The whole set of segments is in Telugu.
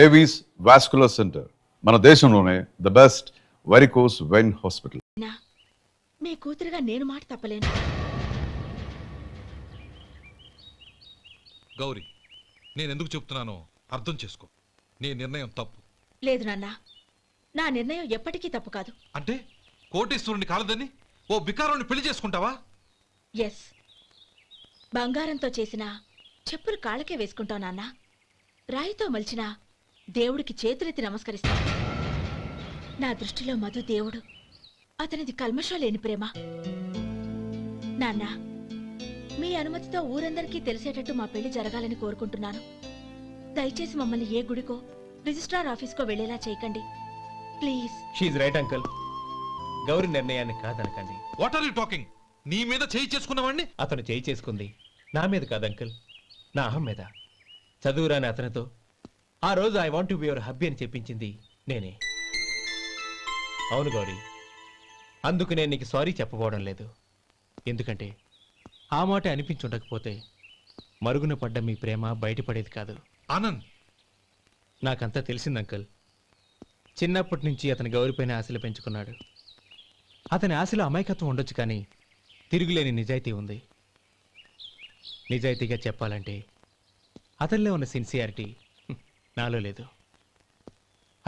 ఏవీస్ వాస్కులర్ సెంటర్ మన దేశంలోనే the best varicose vein hospital. మీ కూతురుగా నేను మాట తప్పలేను. గౌరీ, నేను ఎందుకు చెప్తున్నానో అర్థం చేసుకో. నీ నిర్ణయం తప్పు. లేదు నాన్న, నా నిర్ణయం ఎప్పటికీ తప్పు కాదు. అంటే కోటీశ్వరుని కాలదని ఓ బికారాన్ని పెళ్లి చేసుకుంటావా? ఎస్, బంగారంతో చేసిన చెప్పులు కాళ్ళకే వేసుకుంటావు నాన్న. రాయితో మలిచిన దేవుడికి చేతులెత్తి నమస్కరిస్తాను. నా దృష్టిలో మధు దేవుడు, అతనిది కల్మషం లేని ప్రేమ. నాన్న, మీ అనుమతితో ఊరందరికీ తెలిసేటట్టు మా పెళ్లి జరగాలని కోరుకుంటున్నాను. దయచేసి మమ్మల్ని ఏ గుడికో రిజిస్ట్రార్ ఆఫీస్కో వెళ్లేలా చేయకండి please. She's right uncle. Gauri నిర్ణయాన్ని కాదనకండి. What are you talking? నీ మీద చేయి చేసుకున్నవాడిని అతను చేయి చేసుకుంది నా మీద కాదు అంకుల్, నా అహం మీద. చదువురాని అతనితో ఆ రోజు I want to be your hubby అని చెప్పించింది నేనే. అవును గౌరీ, అందుకు నేను నీకు సారీ చెప్పబోవడం లేదు. ఎందుకంటే ఆ మాట అనిపించుండకపోతే మరుగున పడ్డ మీ ప్రేమ బయటపడేది కాదు. ఆనంద్, నాకంతా తెలిసింది అంకుల్. చిన్నప్పటి నుంచి అతని గౌరీపైన ఆశలు పెంచుకున్నాడు. అతని ఆశలో అమాయకత్వం ఉండొచ్చు, కానీ తిరుగులేని నిజాయితీ ఉంది. నిజాయితీగా చెప్పాలంటే అతనిలో ఉన్న సిన్సియారిటీ నాలో లేదు.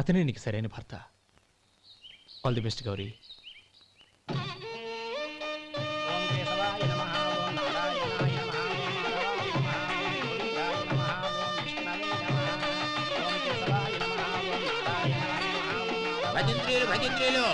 అతనే నీకు సరైన భర్త. All the best Gauri. భజంత్రీలు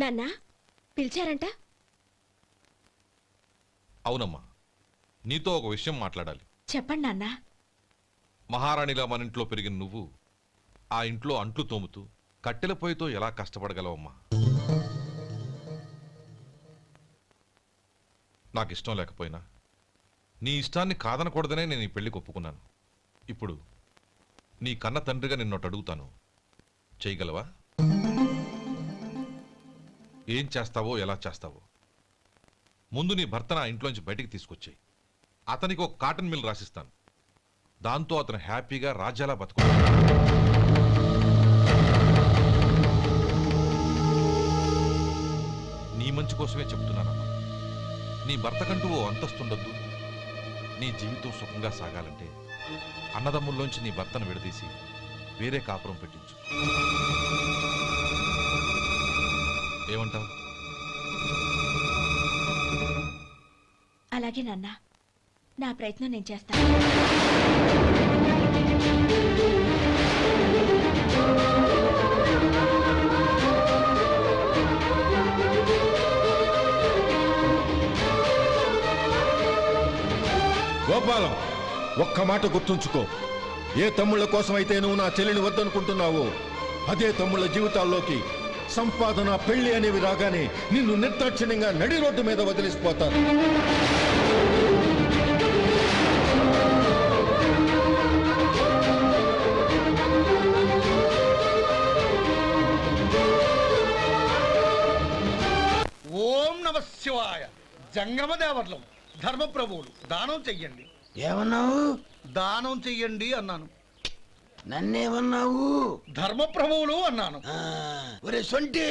నాన్న, పిలిచారంట? అవునమ్మా, నీతో ఒక విషయం మాట్లాడాలి. చెప్పండి నాన్న. మహారాణిలా మన ఇంట్లో పెరిగిన నువ్వు ఆ ఇంట్లో అంట్లు తోముతూ కట్టెల పొయ్యితో ఎలా కష్టపడగలవమ్మా? నాకు ఇష్టం లేకపోయినా నీ ఇష్టాన్ని కాదనకూడదనే నేను ఈ పెళ్లికి ఒప్పుకున్నాను. ఇప్పుడు నీ కన్న తండ్రిగా నిన్నొకటి అడుగుతాను, చేయగలవా? ఏం చేస్తావో, ఎలా చేస్తావో ముందు నీ భర్తను ఆ ఇంట్లోంచి బయటికి తీసుకొచ్చాయి. అతనికి ఒక కాటన్ మిల్ రాసిస్తాను. దాంతో అతను హ్యాపీగా రాజ్యాలా బతుకుతాడు. నీ మంచి కోసమే చెప్తున్నానమ్మా. నీ భర్తకంటూ ఓ అంతస్తుండొద్దు. నీ జీవితం సుఖంగా సాగాలంటే అన్నదమ్ముల్లోంచి నీ భర్తను విడదీసి వేరే కాపురం పెట్టించు. ఏమంటావు? అలాగే నాన్న, నా ప్రయత్నం నేను చేస్తాను. గోపాలం, ఒక్క మాట గుర్తుంచుకో. ఏ తమ్ముళ్ళ కోసం అయితే నువ్వు నా చెల్లిని వద్దనుకుంటున్నావో అదే తమ్ముళ్ళ జీవితాల్లోకి సంపాదన, పెళ్లి అనేవి రాగానే నిన్ను నిర్దాక్షిణ్యంగా నడి రోడ్డు మీద వదిలిసిపోతాను. ఓం నమ శివాయ. జంగమ దేవర్లం, ధర్మప్రభువులు, దానం చెయ్యండి. ఏమన్నావు? దానం చెయ్యండి అన్నాను. నన్నేమన్నావు? ధర్మప్రభువులు అన్నాను. ఒరే సొంటి,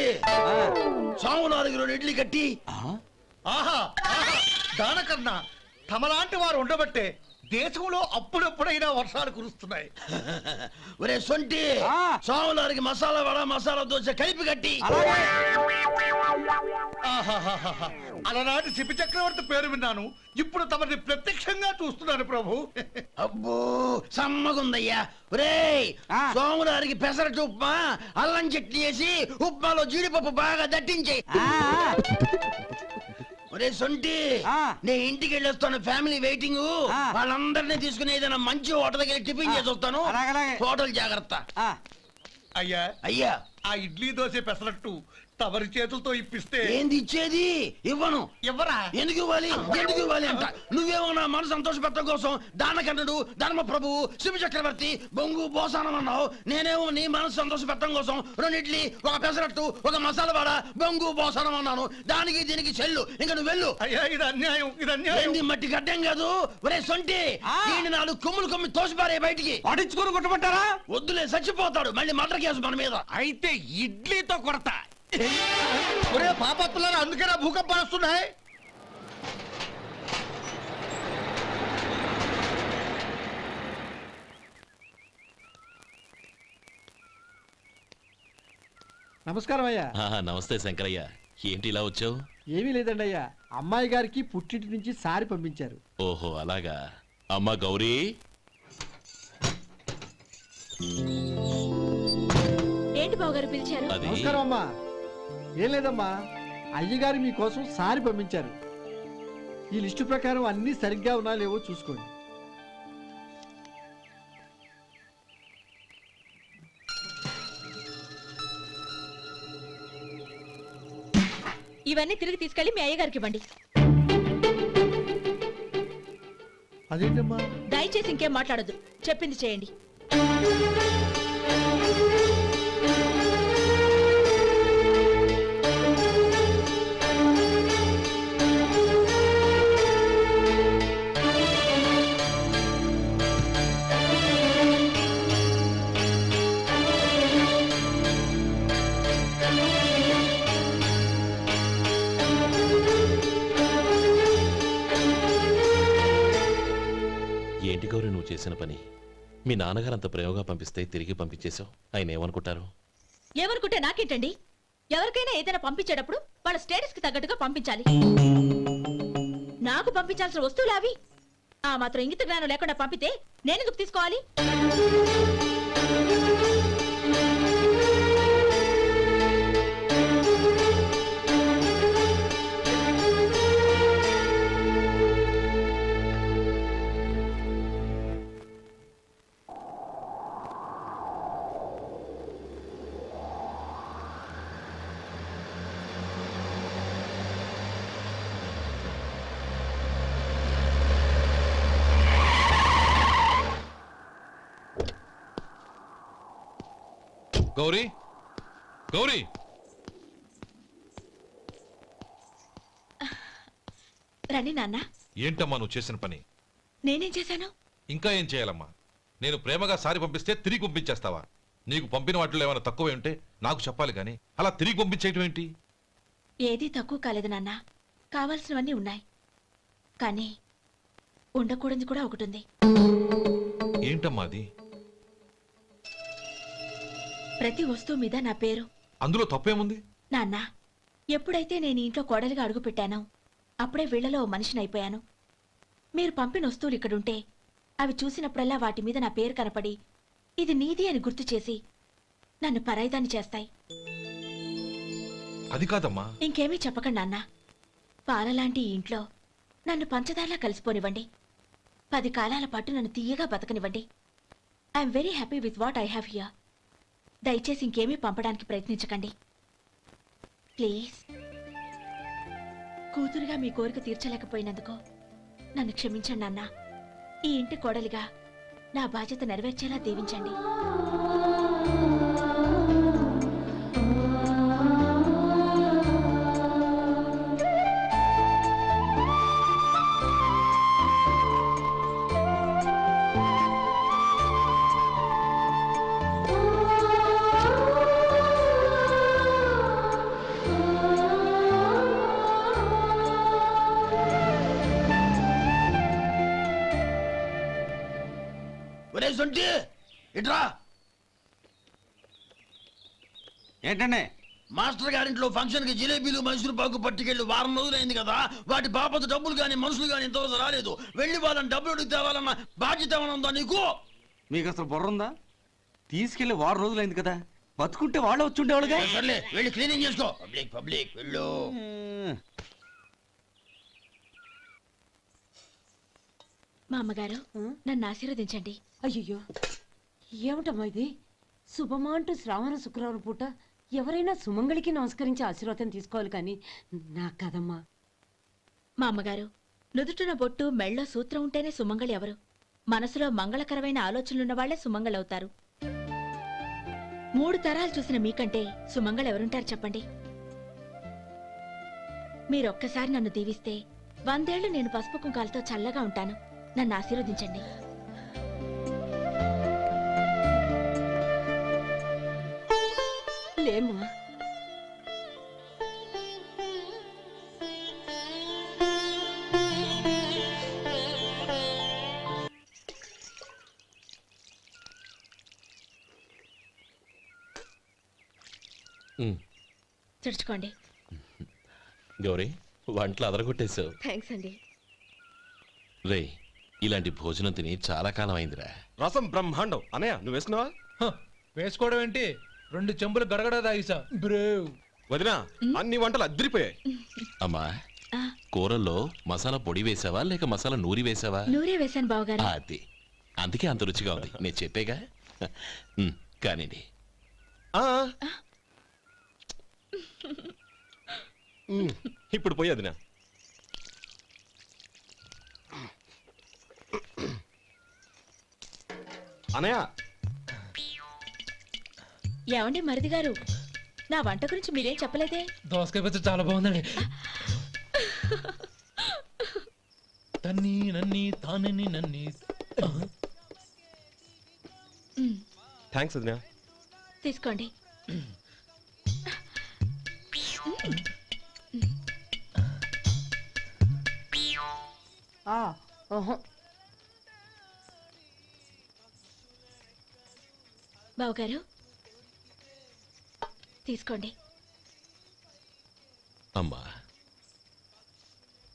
సాము 4 ఇడ్లీ కట్టి. ఆహా, దానకన్నా తమలాంటి వారు ఉండబట్టే దేశంలో అప్పుడప్పుడైనా వర్షాలు కురుస్తున్నాయి. ఒరే సొంటి, సాము 4 మసాలా వడ, మసాలా దోశ కలిపి కట్టి. ఆహాహాహా, అలనాటి శిపి చక్రవర్తి పేరు విన్నాను, ఇప్పుడు తమని ప్రత్యక్షంగా చూస్తున్నాను ప్రభు. అబ్బో సమ్మగుందయ్యా. ఒరేయ్, సోములారికి పెసరట్టు ఉప్మా, అల్లం చట్నీ వేసి ఉప్మాలో జీడిపప్పు బాగా దట్టించే. ఒరే సొంటి, నేను ఇంటికి వెళ్ళొస్తాను, ఫ్యామిలీ వెయిటింగ్. వాళ్ళందరినీ తీసుకుని ఏదైనా మంచి హోటల్ దగ్గర టిఫిన్ చేసి వస్తాను. హోటల్ జాగ్రత్త. అయ్యా అయ్యా, ఆ ఇడ్లీ దోశ పెసరట్టు తమరి చేతులతో ఇప్పిస్తే ఏంది ఇచ్చేది? ఇవ్వను. ఎవరా ఎందుకు ఇవ్వాలి? ఎందుకు ఇవ్వాలి అంట? నువ్వేమో నా మనసు సంతోషపెట్టడం కోసం దానకంటుడు, ధర్మ ప్రభువు, శివ చక్రవర్తి, బొంగు బోసానం అన్నావు. నేనేమో నీ మనసు సంతోషపెట్టడం కోసం 2 ఇడ్లీ, ఒక పెసరట్టు, ఒక మసాలా వాడ, బొంగు బోసానం అన్నాను. దానికి దీనికి చెల్లు. ఇంకా నువ్వు వెళ్ళు. అయ్యా ఇది అన్యాయం, ఇది అన్యాయం. ఏంది మట్టి గడ్డం కాదు? ఒరే సొంటి, ఈయన 4 కొమ్ములు కొమ్మి తోసిపారే బయటికి. పడించుకొని కొట్టమంటారా? వద్దులే, చచ్చిపోతాడు. మళ్ళీ మర్డర్ కేసు మన మీద. అయితే ఇడ్లీతో కొడతా. ఒరే పాపత్తులారా, అందుకే నా భూకంపాలు వస్తున్నాయి. నమస్కారం అయ్యా. నమస్తే శంకరయ్య, ఏంటి ఇలా వచ్చావు? ఏమీ లేదండి అయ్యా, అమ్మాయి గారికి పుట్టింటి నుంచి సారి పంపించారు. ఓహో అలాగా. అమ్మా గౌరీ, ఏంటి బావగారు పిలిచారు? అది నమస్కారం అమ్మా. ఏం లేదమ్మా, అయ్యగారు మీకోసం సారి పంపించారు. ఈ లిస్టు ప్రకారం అన్నీ సరిగ్గా ఉన్నా లేవో చూసుకోండి. ఇవన్నీ తిరిగి తీసుకెళ్లి మీ అయ్యగారికి ఇవ్వండి. అదేంటమ్మా? దయచేసి ఇంకేం మాట్లాడొద్దు, చెప్పింది చేయండి. ఏంటి గౌరీ నువ్వు చేసిన పని? మీ నాన్నగారు అంత ప్రేమగా పంపిస్తే తిరిగి పంపించేశావు. ఆయన ఏమనుకుంటారు? ఏమనుకుంటే నాకేంటండి? ఎవరికైనా ఏదైనా పంపించేటప్పుడు వాళ్ళ స్టేటస్ కి తగ్గట్టుగా పంపించాలి. నాకు పంపించాల్సిన వస్తువులు అవి. ఆ మాత్రం ఇంగిత జ్ఞానం లేకుండా పంపితే నేనెందుకు తీసుకోవాలి? గౌరీ, గౌరీ, రండి నాన్న. ఏంటమ్మా నువ్వు చేసిన పని? నేనేం చేశాను? ఇంకా ఏం చేయాలమ్మా? నేను ప్రేమగా సారి పంపిస్తే తిరిగి పంపించేస్తావా? నీకు పంపిన వాటిలో ఏమైనా తక్కువ ఉంటే నాకు చెప్పాలి కానీ అలా తిరిగి పంపించేయటం ఏంటి? ఏదీ తక్కువ కాలేదు నాన్న, కావాల్సినవన్నీ ఉన్నాయి. కానీ ఉండకూడదు కూడా ఒకటి ఉంది. ఏంటమ్మా అది? ప్రతి వస్తువు మీద నా పేరు. అందులో తప్పేముంది? నాన్న, ఎప్పుడైతే నేను ఇంట్లో కోడలిగా అడుగు పెట్టానో అప్పుడే వీళ్లలో ఓ మనిషిని అయిపోయాను. మీరు పంపిన వస్తువులు ఇక్కడుంటే అవి చూసినప్పుడల్లా వాటి మీద నా పేరు కనపడి ఇది నీది అని గుర్తు చేసి నన్ను పరాయిదాన్ని చేస్తాయి. అది కాదమ్మా. ఇంకేమీ చెప్పకండి నాన్న. పాలలాంటి ఈ ఇంట్లో నన్ను పంచదారలా కలిసిపోనివ్వండి. 10 కాలాల పాటు నన్ను తీయగా బతకనివ్వండి. I'm very happy with what I have here. దయచేసి ఇంకేమీ పంపడానికి ప్రయత్నించకండి ప్లీజ్. కూతురుగా మీ కోరిక తీర్చలేకపోయినందుకు నన్ను క్షమించండి నాన్న. ఈ ఇంటి కోడలిగా నా బాధ్యత నెరవేర్చేలా దీవించండి. ఒరే సొంటి, ఇట్రా. ఏంటండి? మాస్టర్ గారింట్లో ఫంక్షన్ కి జిలేబీలు మైసూరు పాకు పట్టుకెళ్ళి 1 వారం రోజులైంది కదా. వాటి బాపత డబ్బులు గాని మనుషులు గాని ఇంతవరకు రాలేదు. వెళ్ళి వాళ్ళని డబ్బులు అడిగి తేవాలన్న బాధ్యత ఏమైనా ఉందా నీకు? మీకు అసలు బుర్ర ఉందా? తీసుకెళ్లి 1 వారం రోజులైంది కదా, బతుకుంటే వాళ్ళు వచ్చి ఉండేవాళ్ళుగా. సర్లే, వెళ్ళి క్లీనింగ్ చేసుకో. పబ్లిక్ వెళ్ళు. మా అమ్మగారు నన్ను ఆశీర్వదించండి. అయ్యో ఏమిటమ్మా ఇది? శుభమా అంటూ శ్రావణ శుక్రవారం పూట ఎవరైనా సుమంగళికి నమస్కరించి ఆశీర్వాదం తీసుకోవాలి కానీ నాకు కదమ్మా. మా అమ్మగారు, నుదుటిన బొట్టు మెళ్ళో సూత్రం ఉంటేనే సుమంగళి ఎవరు? మనసులో మంగళకరమైన ఆలోచనలున్న వాళ్లే సుమంగళవుతారు. 3 తరాలు చూసిన మీకంటే సుమంగళ ఎవరుంటారు చెప్పండి? మీరొక్కసారి నన్ను దీవిస్తే 100 ఏళ్లు నేను పసుపు కుంకాలతో చల్లగా ఉంటాను. నన్ను ఆశీర్వదించండి. లేమ్మా, తుడుచుకోండి. గౌరీ వంటలు అదరగొట్టేశావు. థ్యాంక్స్ అండి. రే ఇలాంటి భోజనం తిని చాలా కాలం అయిందిరా. రసం బ్రహ్మాండం. అనయ్య నువ్వు వేసినావా? వేసుకోవడం ఏంటి, 2 చెంబులు గడగడ తాగిసా బ్రేవ్. వదినా అన్ని వంటలు అద్దరిపోయాయి. అమ్మా ఆ, కూరల్లో మసాలా పొడి వేసావా లేక మసాలా నూరి వేసావా? నూరే వేశాను బావగారు. అది అందుకే అంత రుచిగా ఉంది. నేను చెప్పేగా. కానివ్వండి. ఆ. ఇప్పుడు పోయి వదినా. అనయ్య ఏమండి మరిది గారు, నా వంట గురించి మీరేం చెప్పలేదే? దోసకాయ పచ్చడి చాలా బాగుందండి. తన్ని నన్ని తానని నన్ని. థ్యాంక్స్ వదినా. తీసుకోండి. బావగారు తీసుకోండి. అమ్మా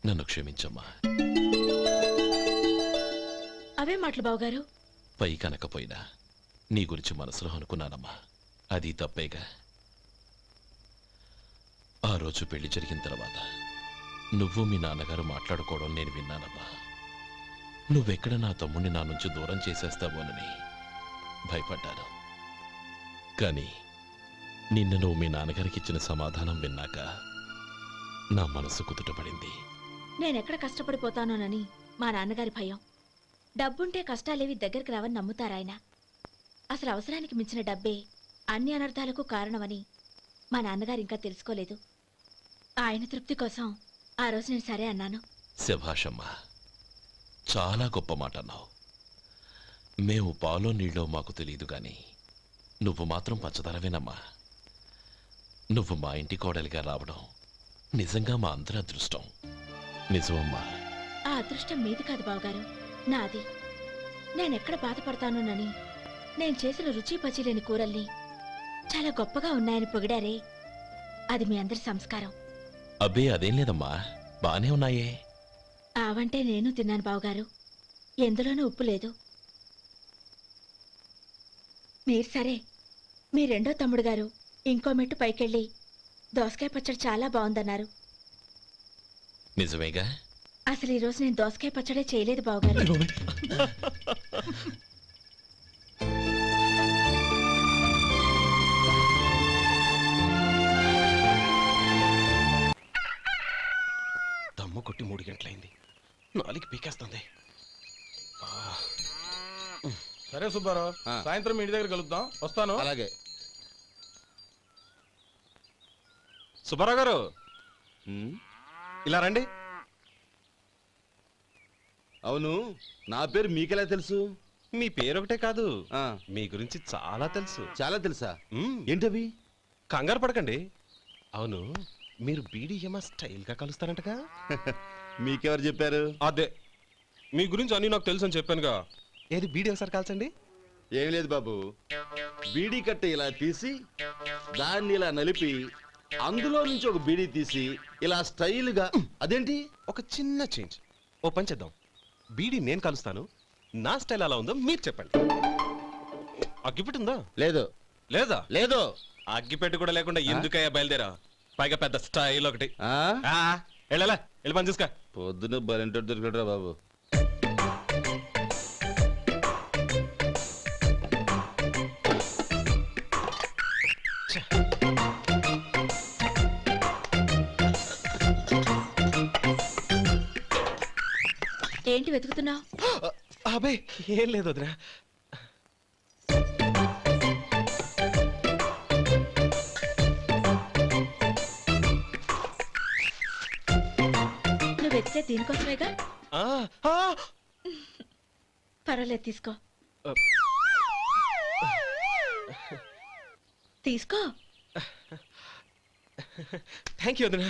నన్ను క్షమించమ్మా. అవే మాటలు బావగారు. పై కనకపోయినా నీ గురించి మనసులో అనుకున్నానమ్మా. అది తప్పేగా. ఆ రోజు పెళ్లి జరిగిన తర్వాత నువ్వు మీ నాన్నగారు మాట్లాడుకోవడం నేను విన్నానమ్మా. నువ్వెక్కడ నా తమ్ముడిని నా నుంచి దూరం చేసేస్తావోనని భయపడ్డాను. కానీ నిన్న నువ్వు మీ నాన్నగారికి ఇచ్చిన సమాధానం విన్నాక నా మనసు కుదుటపడింది. నేనెక్కడ కష్టపడిపోతానోనని మా నాన్నగారి భయం. డబ్బుంటే కష్టాలేవి దగ్గరికి రావని నమ్ముతారాయన. అసలు అవసరానికి మించిన డబ్బే అన్ని అనర్థాలకు కారణమని మా నాన్నగారు ఇంకా తెలుసుకోలేదు. ఆయన తృప్తి కోసం ఆ రోజు నేను సరే అన్నాను. శభాషమ్మా, చాలా గొప్ప మాట అన్నావు. మేము పాలో నీళ్ళో మాకు తెలియదు గాని నువ్వు మాత్రం పచ్చదనవేనమ్మా. నువ్వు మా ఇంటి కోడలిగా రావడం నిజంగా మా అందరి అదృష్టం. నిజమమ్మా. ఆ అదృష్టం మీది కాదు బావగారు, నాది. నేనెక్కడ బాధపడతానోనని నేను చేసిన రుచి పచిలేని కూరల్ని చాలా గొప్పగా ఉన్నాయని పొగిడారే, అది మీ అందరి సంస్కారం. అబ్బే అదేం లేదమ్మా, బానే ఉన్నాయే. ఆవంటే నేను తిన్నాను బావగారు, ఎందులోనూ ఉప్పు లేదు. మీరు సరే, మీ రెండో తమ్ముడు గారు ఇంకో మెట్టు పైకెళ్ళి దోసకాయ పచ్చడి చాలా బాగుందన్నారు. నిజమేగా? అసలు ఈరోజు నేను దోసకాయ పచ్చడే చేయలేదు బావగారు. దమ్ము కొట్టి 3 గంటలైంది. 4కి పీకేస్తుంది. సరే సుబ్బారావు, సాయంత్రం మీ ఇంటి దగ్గర కలుద్దాం. వస్తాను. అలాగే. సుబ్బారావు గారు ఇలా రండి. అవును, నా పేరు మీకెలా తెలుసు? మీ పేరు ఒకటే కాదు, మీ గురించి చాలా తెలుసు. చాలా తెలుసా? ఏంటవి? కంగారు పడకండి. అవును, మీరు బీడీఎం స్టైల్ గా కలుస్తారంటగా? మీకెవరు చెప్పారు? అదే, మీ గురించి అన్ని నాకు తెలుసు అని చెప్పానుగా. ఏది బీడీ ఒకసారి కాల్చండి. ఏం లేదు బాబు, బీడీ కట్ట ఇలా తీసి దాన్ని ఇలా నలిపి అందులో నుంచి ఒక బీడీ తీసి ఇలా స్టైల్గా. అదేంటి? ఒక చిన్న చేంజ్. ఓ పని చేద్దాం, బీడీ నేను కలుస్తాను, నా స్టైల్ అలా ఉందో మీరు చెప్పండి. అగ్గిపెట్టి ఉందా? లేదు. లేదా? లేదు. అగ్గిపెట్టి కూడా లేకుండా ఎందుకయ్యా బయలుదేరా? పైగా పెద్ద స్టైల్ ఒకటి. వెళ్ళాలా, వెళ్ళి పని చూసుకో. పొద్దున బలంటో దొరికడరా బాబు. ఏంటి వెతుకుతున్నావు? అబే ఏం లేదు వదినా. నువ్వు వెతికే దీనికోసమేగా. ఆ, ఆ, పర్వాలేదు, తీసుకో. తీసుకో. థ్యాంక్ యూ వదినా.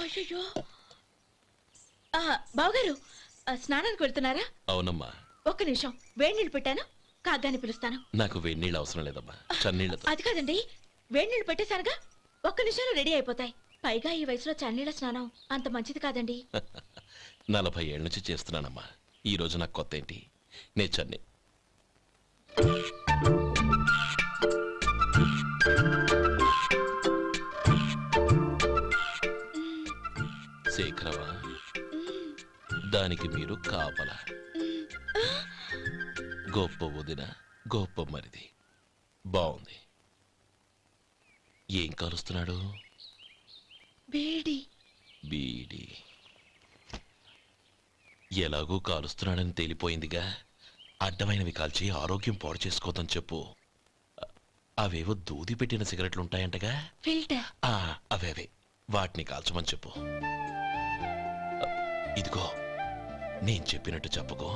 అయ్యో, బావగారు స్నానానికి వెళ్తున్నారా? అవునమ్మా. ఒక్క నిమిషం, వేడి నీళ్ళు పెట్టాను, కాగ్గాని పిలుస్తాను. నాకు వేడి నీళ్ళు అవసరం లేదమ్మా, చన్నీళ్ళతో. అది కాదండి, వేడి నీళ్ళు పెట్టేశానుగా, ఒక్క నిమిషంలో రెడీ అయిపోతాయి. పైగా ఈ వయసులో చన్నీళ్ళ స్నానం అంత మంచిది కాదండి. 40 ఏళ్ళ నుంచి చేస్తున్నానమ్మా. ఈ రోజు నాకు కొత్త ఏంటి? నే చన్ని. శేఖరవా, దానికి మీరు కాపలా. గొప్ప వదిన, గొప్ప మరిది. బాగుంది. ఏం కాలుస్తున్నాడు? బీడి. బీడి ఎలాగూ కాలుస్తున్నాడని తేలిపోయిందిగా. అడ్డమైనవి కాల్చి ఆరోగ్యం పాడు చేసుకోదని చెప్పు. అవేవో దూది పెట్టిన సిగరెట్లు ఉంటాయంటగా. ఫిల్టర్. అవే వాటిని కాల్చమని చెప్పు. ఇదిగో, నేను చెప్పినట్టు చెప్పుకో.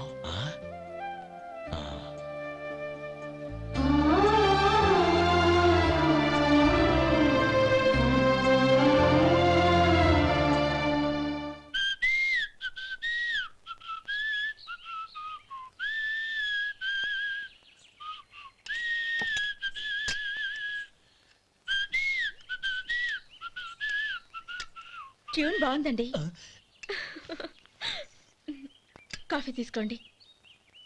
ట్యూన్ బాగుందండి. కాఫీ తీసుకోండి.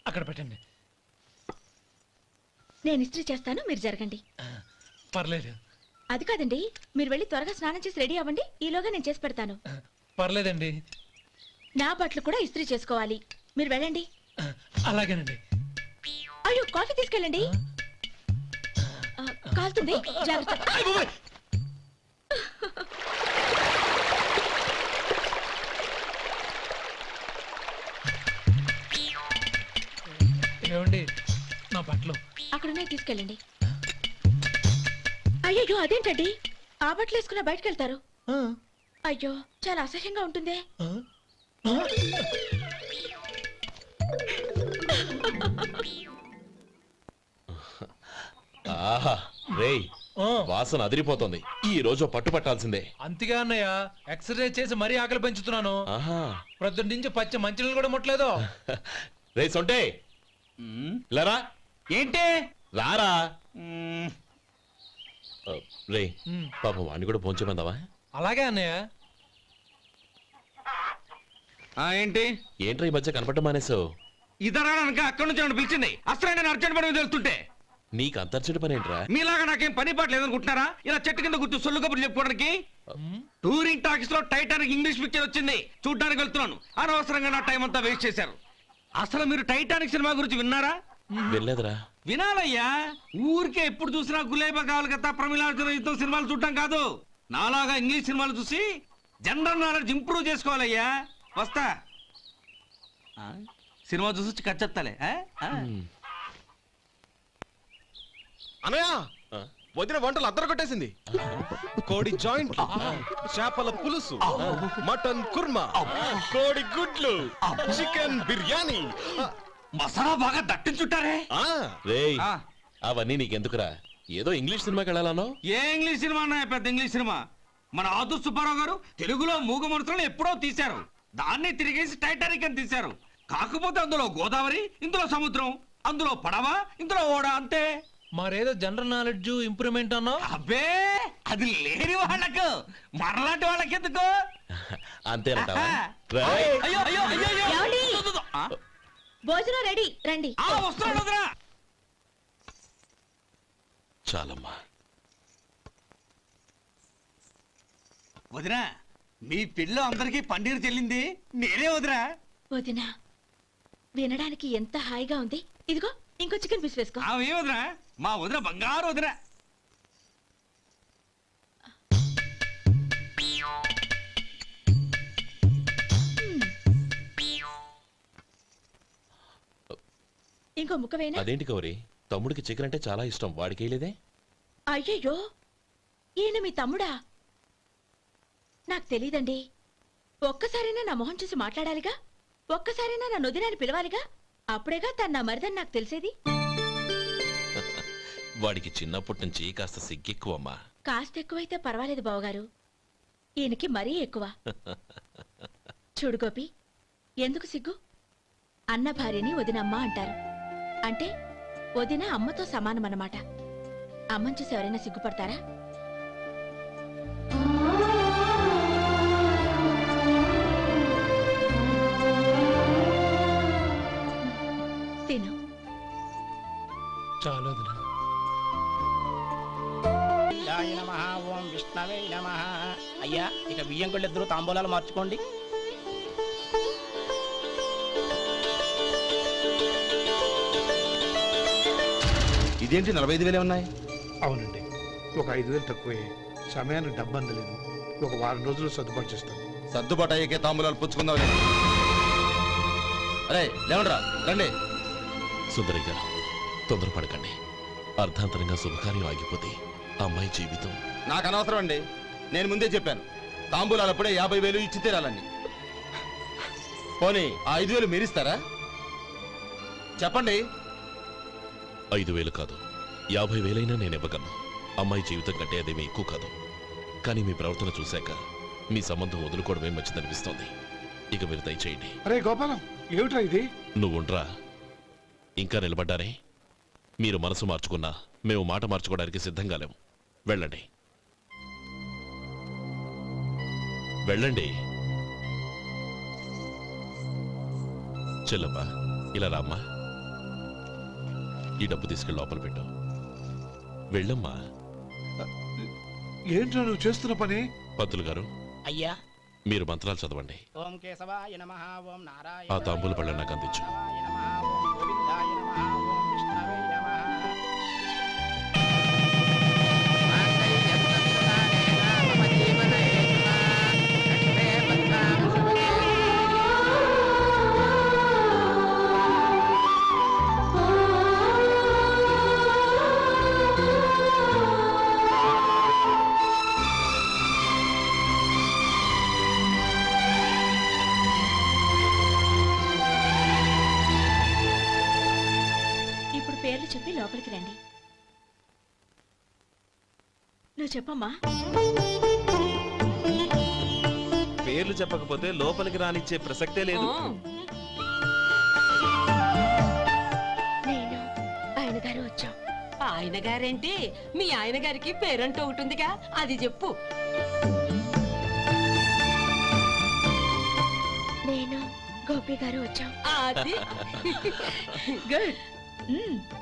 అక్కడ పెట్టండి. నేను ఇస్త్రీ చేస్తాను, మీరు జరగండి. పర్లేదు. అది కాదండి, మీరు వెళ్ళి త్వరగా స్నానం చేసి రెడీ అవ్వండి, ఈలోగా నేను చేసి పెడతాను. పర్లేదండి. నా బట్టలు కూడా ఇస్త్రీ చేసుకోవాలి, మీరు వెళ్ళండి. అలాగేనండి. అయ్యో, కాఫీ తీసుకెళ్ళండి. కాలుతుంది, జాగ్రత్త. ఏమండి, నా బట్టలు అక్కడున్నాయి, తీసుకెళ్ళండి. అయ్యో, అదేంటండి, ఆ బట్టలు వేసుకున్న బయటకు వెళ్తారు? అయ్యో, చాలా అసహ్యంగా ఉంటుందే. ఆహా రేయ్, వాసన అదిరిపోతుంది. ఈ రోజు పట్టు పట్టాల్సిందే. అంతగా అన్నయ్య, ఎక్సర్సైజ్ చేసి మరీ ఆకలి పెంచుతున్నాను. ప్రొద్దున నుంచి పచ్చ మంచినీళ్ళు కూడా ముట్టలేదు. రే సొంటే, లరా. ఏంటి? రారా. రే, పాపం వాడిని కూడా పోంచమందావా? అలాగే అన్నయ్య. ఏంటి? ఏంట్రా ఈ మధ్య కనపడటం మానేసావు? ఇతరా అక్కడి నుంచి నన్ను పిలిచింది. అసలు నేను అర్జెంట్ పని తెలుస్తుంటే నీకు అంతర్చడి పని ఏంట్రా? మీలాగా నాకేం పని పాట లేదనుకుంటున్నారా? ఇలా చెట్టు కింద కూర్చో సొల్లు కబుర్లు చెప్పుకోవడానికి. టూరింగ్ టాకీస్ లో టైటానిక్ ఇంగ్లీష్ పిక్చర్ వచ్చింది, చూడ్డానికి వెళ్తున్నాను. అనవసరంగా నా టైం అంతా వేస్ట్ చేశారు. అసలు మీరు టైటానిక్ సినిమా గురించి విన్నారా? వెళ్ళలేదురా. వినాలయ్యా. ఊరికే ఎప్పుడు చూసినా గులేబా కావాలి కదా, ప్రమిళార్జున యుద్ధం సినిమాలు చూడటం కాదు. నాలాగా ఇంగ్లీష్ సినిమాలు చూసి జనరల్ నాలెడ్జ్ ఇంప్రూవ్ చేసుకోవాలయ్యా. వస్తా. సినిమా చూసి కచ్చెత్తాలే. అనయ్య, వదిన వంటలు అద్దరు కొట్టేసింది. కోడి జాయింట్, చేపల పులుసు, మటన్ కుర్మా, కోడి గుడ్లు, చికెన్ బిర్యానీ, మసాలా బాగా దట్టించుంటారే. రేయ్, అవన్నీ నీకెందుకురా? ఏదో ఇంగ్లీష్ సినిమాకి వెళ్ళాలనో. ఏ ఇంగ్లీష్ సినిమా అన్నా? పెద్ద ఇంగ్లీష్ సినిమా. మన ఆదు సుబ్బారావు గారు తెలుగులో మూగ మనుషులను ఎప్పుడో తీశారు. దాన్ని తిరిగేసి టైటానిక్ అని తీశారు. కాకపోతే అందులో గోదావరి, ఇందులో సముద్రం, అందులో పడవ, ఇందులో ఓడ, అంతే. మరేదో జనరల్ నాలెడ్జ్ ఇంప్రూవ్మెంట్ అన్నావు. అబ్బే, అది లేని వాళ్ళకు, మనలాంటి వాళ్ళకి ఎందుకు? అంతేనంటావా? అయ్యో అయ్యో అయ్యో ఏమండి? భోజనం రెడీ, రండి. వస్తున్నాడు వదరా. చాలమ్మా. వదినా, మీ పిల్ల అందరికీ పన్నీరు చెల్లింది నేనే వదినా. వదినా వినడానికి ఎంత హాయిగా ఉంది. ఇదిగో ఇంకో చికెన్ పీస్ వేసుకో. ఏ వదిన, మా వదిన బంగారు వదిన. ఇంకో ముక్క వేయనా? అదేంటి గౌరీ, తమ్ముడికి చికెన్ అంటే చాలా ఇష్టం, వాడికి వేయలేదే? అయ్యయ్యో, ఈయన మీ తమ్ముడా? నాకు తెలీదండి. ఒక్కసారైనా నా మొహం చూసి మాట్లాడాలిగా, ఒక్కసారైనా నా నొదినాన్ని పిలవాలిగా, అప్పుడేగా తన నా మరిదని నాకు తెలిసేది. వాడికి చిన్నప్పటి నుంచి కాస్త సిగ్గెక్కువమ్మా. కాస్త ఎక్కువైతే పర్వాలేదు బావగారు, ఈయనకి మరీ ఎక్కువ. చూడు గోపి, ఎందుకు సిగ్గు? అన్న భార్యని వదినమ్మ అంటారు. అంటే వదిన అమ్మతో సమానమన్నమాట. అమ్మని చూసి ఎవరైనా సిగ్గుపడతారా? తిను. చాలు వదినా. ఓం విష్ణవే నమః. అయ్యా, ఇక బియ్యం కొళ్ళు ఇద్దరు తాంబూలాలు మార్చుకోండి. ఇదేంటి 45,000 ఉన్నాయి? అవునండి, ఒక 5,000 తక్కువే. సమయానికి డబ్బు అందలేదు. ఒక వారం రోజులు సర్దుబాటు చేస్తాను. సర్దుబాటు అయ్యకే తాంబూలాలు పుచ్చుకుందాం. అరే లేవండ్రా, రండి. సుందరి గారు, తొందరపడకండి. అర్ధాంతరంగా శుభకార్యం ఆగిపోతే అమ్మాయి జీవితం. నాకు అనవసరం అండి, నేను ముందే చెప్పాను. తాంబూలాలు అప్పుడే 50,000 ఇచ్చి తీరాలండి. పోనీ ఆ 5,000 మీరిస్తారా? చెప్పండి. 5,000 కాదు, 50,000 నేను ఇవ్వగలను. అమ్మాయి జీవితం కంటే అదేమీ ఎక్కువ కాదు. కానీ మీ ప్రవర్తన చూశాక మీ సంబంధం వదులుకోవడమే మంచిదనిపిస్తోంది. ఇక మీరు దయచేయండి. అరే గోపాలం, ఏమిట్రా ఇది? నువ్వుండ్రా. ఇంకా నిలబడ్డారే? మీరు మనసు మార్చుకున్నా మేము మాట మార్చుకోవడానికి సిద్ధంగా లేము. వెళ్ళండి, వెళ్ళండి. చెల్లమ్మా, ఇలా రామ్మా. ఈ డబ్బు తీసుకెళ్ళి లోపల పెట్టు. వెళ్ళమ్మా. ఏంట్రా నువ్వు చేస్తున్న పని? పంతులు గారు, అయ్యా, మీరు మంత్రాలు చదవండి. ఓం కేశవాయ నమః, ఓం నారాయణ ఆ తాంబూల పళ్ళ నాకు అందించు. నమః, ఓం గోవిందాయ నమః, ఓం విష్ణవే నమః. ఇప్పుడు పేర్లు చెప్పి లోపలికి రండి. నువ్వు చెప్పమ్మా. పేర్లు చెప్పకపోతే లోపలికి రానిచ్చే ప్రసక్తే లేదు. నేను ఆయన గారు వచ్చాం. ఆయన గారేంటి, మీ ఆయన గారికి పేరంటూ ఒకటిందిగా, అది చెప్పు. నేను గోపి గారు వచ్చాం. అది గుడ్.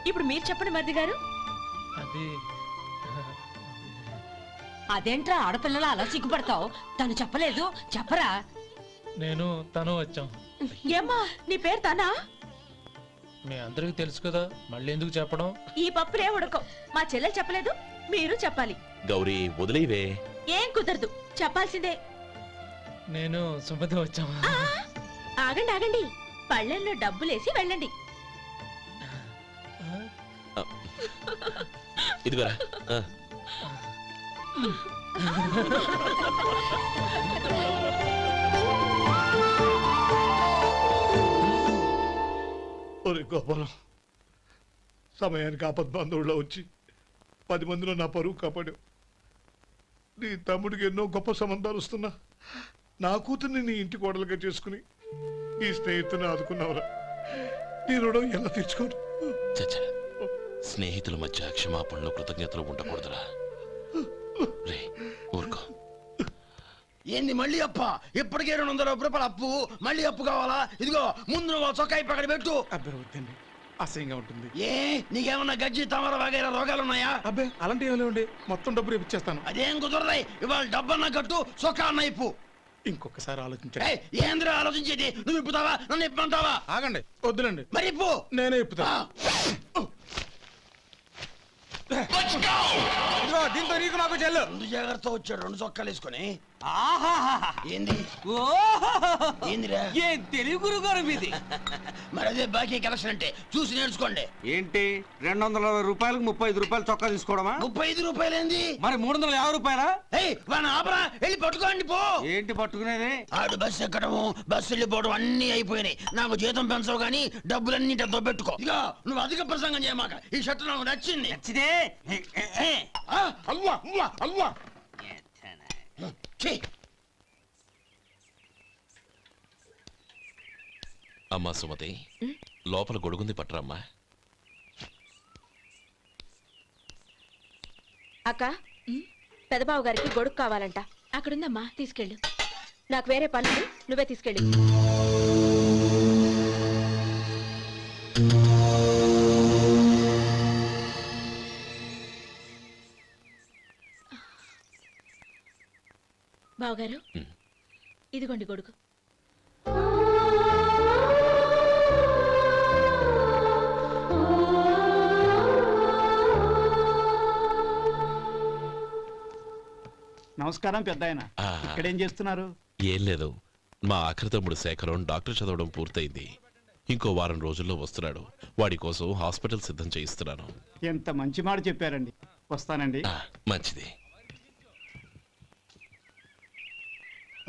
ఇప్పుడు మీరు చెప్పండి మరిది గారు. అది అదేంట్రా ఆడపిల్లలు అలా సిగ్గుపడతావు? తను చెప్పలేదు, చెప్పరా. నేను తను వచ్చాం. ఏమ్మా, నీ పేరు తానా? మీ అందరికి తెలుసు కదా, మళ్ళీ ఎందుకు చెప్పడం? ఈ పప్పులే ఉడకం. మా చెల్లెలు చెప్పలేదు, మీరు చెప్పాలి. గౌరీ, వదిలేవే. ఏం కుదరదు, చెప్పాల్సిందే. నేను సుమతి వచ్చాం. ఆ, ఆగండి ఆగండి, పళ్ళెల్లో డబ్బులేసి వెళ్ళండి. ఇదిగోరా. ఒరే గోపాలం, సమయానికి ఆపద్బాంధవుల్లో వచ్చి 10 మందిలో నా పరువు కాపాడావు. నీ తమ్ముడికి ఎన్నో గొప్ప సంబంధాలు వస్తున్నా నా కూతుర్ని నీ ఇంటి కోడలుగా చేసుకుని నీ స్నేహితుని ఆదుకున్నావురా. నీ రుణం ఎలా తీర్చుకోరు? చచ్చా, స్నేహితుల మధ్య క్షమాపణలు కృతజ్ఞతలు ఉండకూడదురా. రే, ఊరుకో. ఏంది మళ్ళీ అప్ప? ఇప్పటికే 200 రూపాయల అప్పు, మళ్ళీ అప్పు కావాలా? ఇదిగో ముందు నువ్వు చొక్కా పక్కన పెట్టు. అబ్బే వద్దండి, అసహ్యంగా ఉంటుంది. ఏ నీకేమన్నా గజ్జి తమర వగైరా రోగాలున్నాయా? అబ్బే అలాంటి ఏమీ లేవండి, మొత్తం డబ్బు రేపు ఇచ్చేస్తాను. అదేం కుదరదాయి. ఇవాళ డబ్బన్నా కట్టు, చొక్కా అన్న ఇప్పు. ఇంకొకసారి ఆలోచించండి. ఏయ్, ఏంద్రా ఆలోచించేది? నువ్వు ఇప్పుతావా నన్ను ఇప్పమంటావా? ఆగండి, వద్దులండి, మరి ఇప్పు. నేనే ఇప్పుతా. ఇదిగో, దీంతో నీకు నాకు చెల్లు. ముందు జాగ్రత్త వచ్చాడు 2 చొక్కాలు వేసుకొని. ఆహాహాహా. ఏంది ఓహోహోహో. ఏందిరా? ఏం తెలుగు గురుగారు మీది. మరి అదే బాకీ కలెక్షన్ అంటే చూసి నేర్చుకోండి. ఏంటి 220 రూపాయలకు 35 రూపాయలు చొక్కా తీసుకోవడమా? 35 రూపాయలేంది? మరి 350 రూపాయలా? ఏయ్, వాడిని ఆపరా, వెళ్ళి పట్టుకోండి పో. ఏంటి పట్టుకునేది? ఆడు బస్సు ఎక్కడము, బస్సు వెళ్ళిపోవడం అన్ని అయిపోయినాయి. నాకు జీతం పెంచవు గానీ డబ్బులన్నీ డబ్బు పెట్టుకో. ఇక నువ్వు అధిక ప్రసంగం చేయమాక. ఈ షర్ట్ నాకు నచ్చింది. నచ్చితే ఆ, అవ్వా అవ్వా అవ్వా. ఛీ. అమ్మా సుమతి, లోపల గొడుగుంది పట్టరమ్మా. అక్క పెదబాబు గారికి గొడుగు కావాలంట. అక్కడుందమ్మా, తీసుకెళ్ళు. నాకు వేరే పనులు, నువ్వే తీసుకెళ్ళి. బావగారు, ఇదిగోండి గొడుగు. నమస్కారం పెద్దాయన. ఆ. ఇక్కడేం చేస్తున్నారు? ఏం లేదు, మా ఆఖరి తమ్ముడు శేఖరం డాక్టర్ చదవడం పూర్తయింది. ఇంకో వారం రోజుల్లో వస్తున్నాడు. వాడి కోసం హాస్పిటల్ సిద్ధం చేయిస్తున్నాను. ఎంత మంచి మాట చెప్పారండి. వస్తానండి. మంచిది.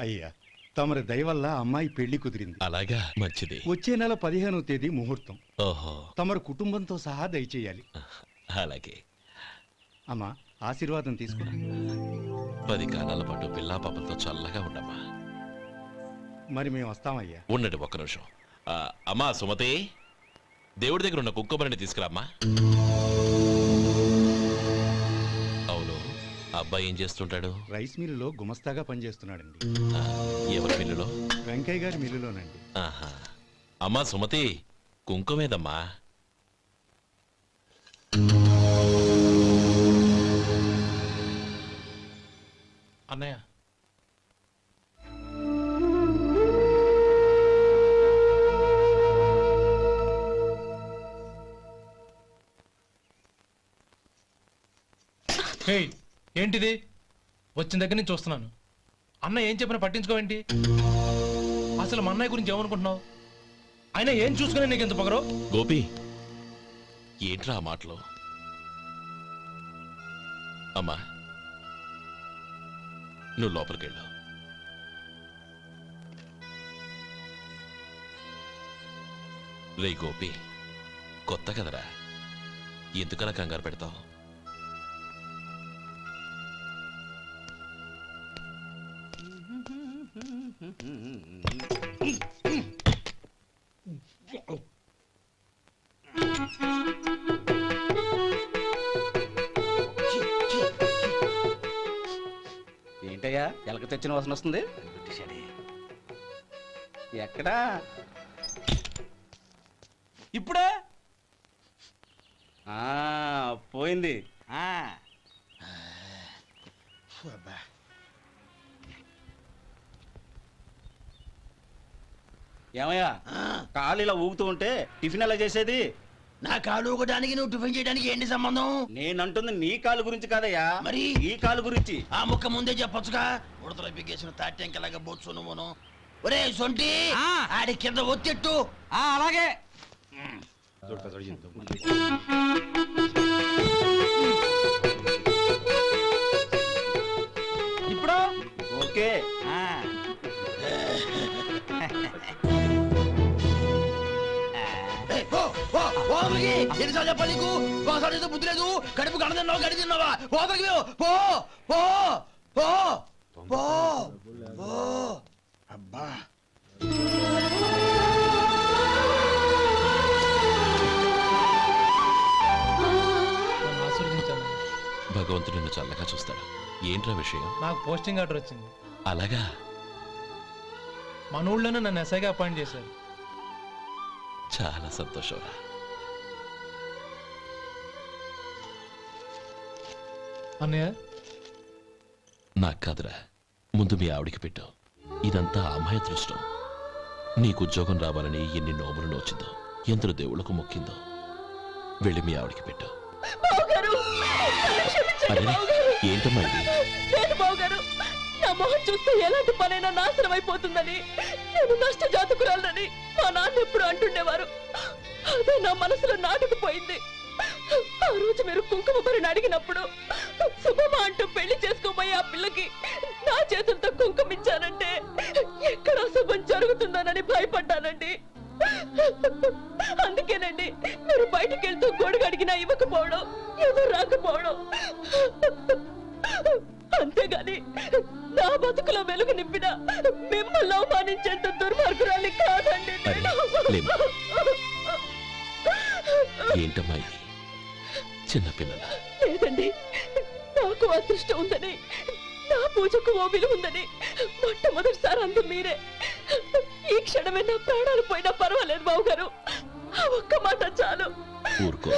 అయ్యా, తమరి దయ వల్ల అమ్మాయి పెళ్లి కుదిరింది. అలాగా, మంచిది. వచ్చే నెల 15వ తేదీ ముహూర్తం. ఓహో, తమరు కుటుంబంతో సహా దయచేయాలి. అలాగే. అమ్మా, ఆశీర్వాదం తీసుకురా. 10 కాలాల పాటు పిల్లా పాపలతో చల్లగా ఉండమ్మా. మరి మేము వస్తామయ్యా. ఉండండి ఒక్క నిమిషం. అమ్మా సుమతి, దేవుడి దగ్గర ఉన్న కుక్కబరిని తీసుకురామ్మా. అవును, అబ్బాయి ఏం చేస్తుంటాడు? రైస్ మిల్లులో గుమస్తాగా పనిచేస్తున్నాడండి. ఎవరి మిల్లులో? వెంకయ్య గారి మిల్లులోనండి. ఆహా. అమ్మా సుమతి, కుంకుమేదమ్మా. అన్నయ్య, ఏంటిది? వచ్చిన దగ్గర నుంచి చూస్తున్నాను. అన్న ఏం చెప్పినా పట్టించుకోవేంటి? అసలు మా అన్నయ్య గురించి ఏమనుకుంటున్నావు? ఆయన ఏం చూసుకునే నీకు ఎంత పొగరు? గోపి, ఏంట్రా ఆ మాటలు? అమ్మా, నువ్వు లోపలికెళ్ళు. రే గోపి, కొత్త కదరా, ఎందుకలా కంగారు పెడతావు? ఏంటయ్యా ఎలక తెచ్చిన వాసన వస్తుంది? ఎక్కడా? ఇప్పుడే పోయింది. ఏమయ్యా, కాళ్ళు ఇలా ఊగుతూ ఉంటే టిఫిన్ ఎలా చేసేది? నా కాలు ఊగడానికి నువ్వు టిఫిన్ చేయడానికి ఏంటి సంబంధం? నేనంటుంది నీ కాలు గురించి కాదయ్యా, మరి ఈ కాలు గురించి. ఆ ముక్క ముందే చెప్పొచ్చుగా. ఉడతలో బిగ్గేసిన తాటెంకలాగా బొచ్చు నువ్వును. ఒరే సొంటి, ఆడి కింద ఒత్తిట్టు. అలాగే. ఇప్పుడు ఓకే. ఎన్నిసార్లు చెప్పాలి నీకు? ఒకసారి బుద్ధి లేదు. కడుపు గడ తిన్నావు, గడి తిన్నావా? పోతకి పో పో పో పో పో. అబ్బా, భగవంతుడు నిన్ను చల్లగా చూస్తాడు. ఏంట్రా విషయం? నాకు పోస్టింగ్ ఆర్డర్ వచ్చింది. అలాగా? మన ఊళ్ళోనే నన్ను ఎస్ఐగా అపాయింట్ చేశారు. చాలా సంతోషంరా. అన్నయ్య, నాకు కాదురా, ముందు మీ ఆవిడికి పెట్టు. ఇదంతా అమ్మాయి అదృష్టం. నీకు ఉద్యోగం రావాలని ఎన్ని నోములు నోచిందో, ఎందరు దేవుళ్లకు మొక్కిందో. వెళ్ళి మీ ఆవిడికి పెట్టు. బావగారు, నన్ను క్షమించండి అరే బావగారు. ఏంటమ్మా ఇది? లేదు బావగారు, నా మొహం చూస్తే ఎలాంటి పనైనా నాశనం అయిపోతుందని, నేను నష్ట జాతకురాలని మా నాన్న ఎప్పుడు అంటుండేవారు. అదే నా మనసులో నాటుకుపోయింది. ఆ రోజు మీరు కుంకుమ భరిని అడిగినప్పుడు శుభమా అంటూ పెళ్లి చేసుకోబోయే ఆ పిల్లకి నా చేతులతో కుంకుమ ఇచ్చానంటే ఎక్కడ అశుభం జరుగుతుందోనని భయపడ్డానండి. అందుకేనండి మీరు బయటికి వెళ్తూ గొడుగు అడిగినా ఇవ్వకపోవడం, ఎవరు రాకపోవడం. అంతేగాని నా బతుకులో వెలుగు నింపిన మిమ్మల్ని అవమానించేంత దుర్మార్గురాలి కాదండి నేను. లేమ్మా. ఏంటమ్మా ఇది? చిన్నపిల్లల లేదండి, నాకు అదృష్టం ఉందని, నా పూజకు ఓ విలువ ఉందని మొట్టమొదటిసారి అందు మీరే. ఈ క్షణమే నా ప్రాణాలు పోయినా పర్వాలేదు బావగారు, ఆ ఒక్క మాట చాలు. ఊరుకో.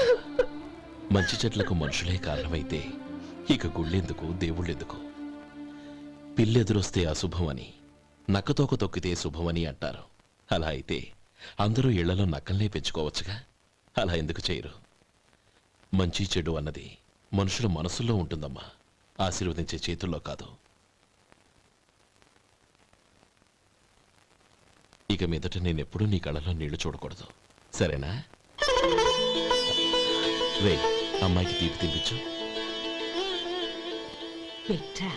మంచి చెట్లకు మనుషులే కారణమైతే ఇక గుళ్ళెందుకు, దేవుళ్ళెందుకు? పిల్లెదురొస్తే అశుభమని, నక్కతోక తొక్కితే శుభమని అంటారు. అలా అయితే అందరూ ఇళ్లలో నక్కల్నే పెంచుకోవచ్చుగా. అలా ఎందుకు చేయరు? మంచి చెడు అన్నది మనుషుల మనసుల్లో ఉంటుందమ్మా, ఆశీర్వదించే చేతుల్లో కాదు. ఇక మీదట నేనెప్పుడూ నీ కళ్ళలో నీళ్లు చూడకూడదు, సరేనా? రే, అమ్మాయికి తీపి తినిపించు. పెట్టా